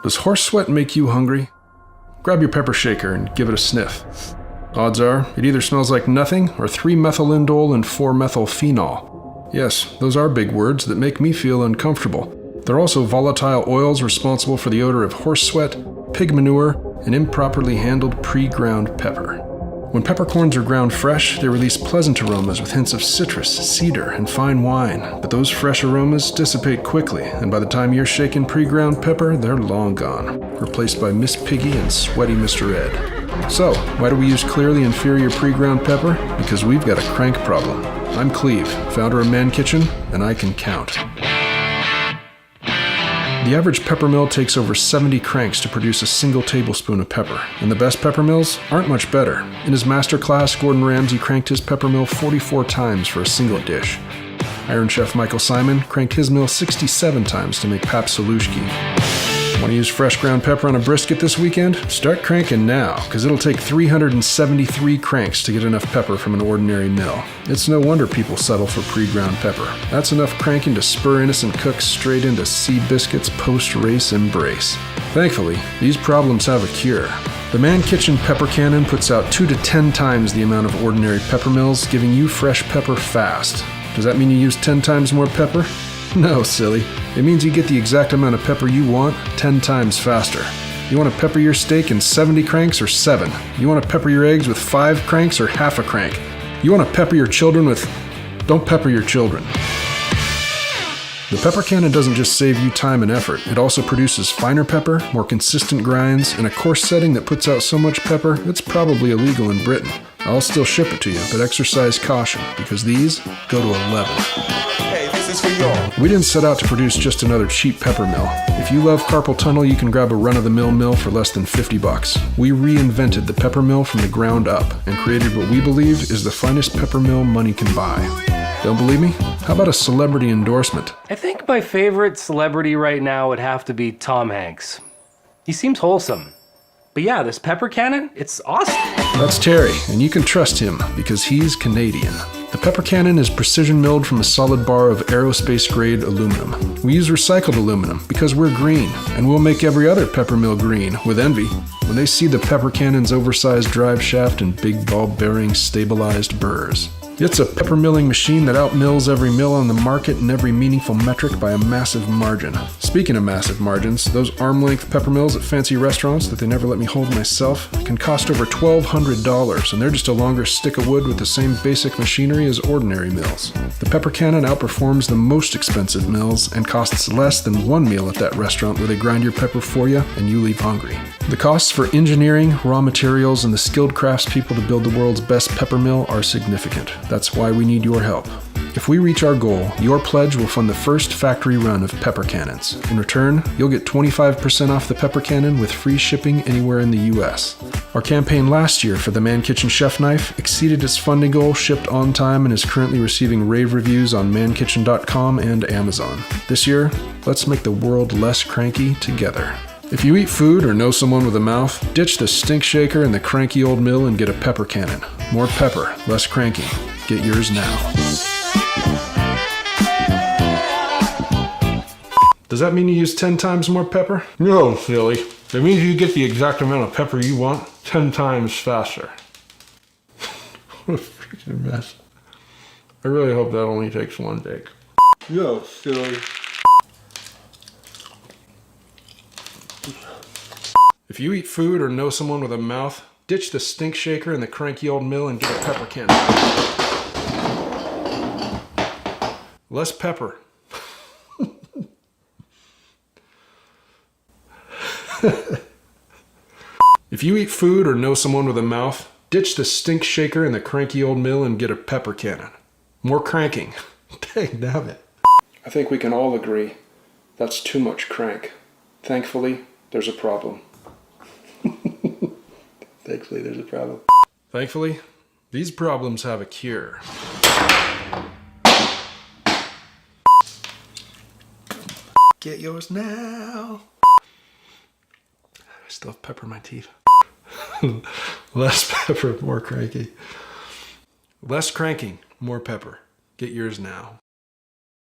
Does horse sweat make you hungry? Grab your pepper shaker and give it a sniff. Odds are, it either smells like nothing or 3-methylindole and 4-methylphenol. Yes, those are big words that make me feel uncomfortable. They're also volatile oils responsible for the odor of horse sweat, pig manure, and improperly handled pre-ground pepper. When peppercorns are ground fresh, they release pleasant aromas with hints of citrus, cedar, and fine wine. But those fresh aromas dissipate quickly, and by the time you're shaking pre-ground pepper, they're long gone, replaced by Miss Piggy and sweaty Mr. Ed. So, why do we use clearly inferior pre-ground pepper? Because we've got a crank problem. I'm Cleve, founder of Man Kitchen, and I can count. The average pepper mill takes over 70 cranks to produce a single tablespoon of pepper, and the best pepper mills aren't much better. In his masterclass, Gordon Ramsay cranked his pepper mill 44 times for a single dish. Iron Chef Michael Simon cranked his mill 67 times to make Papsalushki. Want to use fresh ground pepper on a brisket this weekend? Start cranking now, because it'll take 373 cranks to get enough pepper from an ordinary mill. It's no wonder people settle for pre-ground pepper. That's enough cranking to spur innocent cooks straight into Seabiscuit's post-race embrace. Thankfully, these problems have a cure. The Man Kitchen Pepper Cannon puts out 2 to 10 times the amount of ordinary pepper mills, giving you fresh pepper fast. Does that mean you use 10 times more pepper? No, silly. It means you get the exact amount of pepper you want 10 times faster. You want to pepper your steak in 70 cranks or 7? You want to pepper your eggs with 5 cranks or half a crank? You want to pepper your children with... Don't pepper your children. The Pepper Cannon doesn't just save you time and effort. It also produces finer pepper, more consistent grinds, and a coarse setting that puts out so much pepper it's probably illegal in Britain. I'll still ship it to you, but exercise caution, because these go to 11. We didn't set out to produce just another cheap pepper mill. If you love carpal tunnel, you can grab a run-of-the-mill mill for less than $50. We reinvented the pepper mill from the ground up and created what we believe is the finest pepper mill money can buy. Don't believe me? How about a celebrity endorsement? I think my favorite celebrity right now would have to be Tom Hanks. He seems wholesome. But yeah, this pepper cannon, it's awesome. That's Terry, and you can trust him because he's Canadian. The pepper cannon is precision milled from a solid bar of aerospace-grade aluminum. We use recycled aluminum because we're green, and we'll make every other pepper mill green with envy when they see the pepper cannon's oversized drive shaft and big ball-bearing stabilized burrs. It's a pepper milling machine that outmills every mill on the market in every meaningful metric by a massive margin. Speaking of massive margins, those arm-length pepper mills at fancy restaurants that they never let me hold myself can cost over $1,200, and they're just a longer stick of wood with the same basic machinery as ordinary mills. The pepper cannon outperforms the most expensive mills and costs less than one meal at that restaurant where they grind your pepper for you and you leave hungry. The costs for engineering, raw materials, and the skilled craftspeople to build the world's best pepper mill are significant. That's why we need your help. If we reach our goal, your pledge will fund the first factory run of pepper cannons. In return, you'll get 25% off the pepper cannon with free shipping anywhere in the US. Our campaign last year for the Man Kitchen Chef Knife exceeded its funding goal, shipped on time, and is currently receiving rave reviews on mankitchen.com and Amazon. This year, let's make the world less cranky together. If you eat food or know someone with a mouth, ditch the stink shaker and the cranky old mill and get a pepper cannon. More pepper, less cranky. Get yours now. Does that mean you use 10 times more pepper? No, silly. It means you get the exact amount of pepper you want 10 times faster. What a freaking mess. I really hope that only takes one take. No, silly. If you eat food or know someone with a mouth, ditch the stink shaker and the cranky old mill and get a pepper cannon. Less pepper. If you eat food or know someone with a mouth, ditch the stink shaker and the cranky old mill and get a pepper cannon. More cranking. Dang nabbit. I think we can all agree that's too much crank. Thankfully, there's a problem. Thankfully, there's a problem. Thankfully, these problems have a cure. Get yours now. I still have pepper in my teeth. Less pepper, more cranky. Less cranking, more pepper. Get yours now.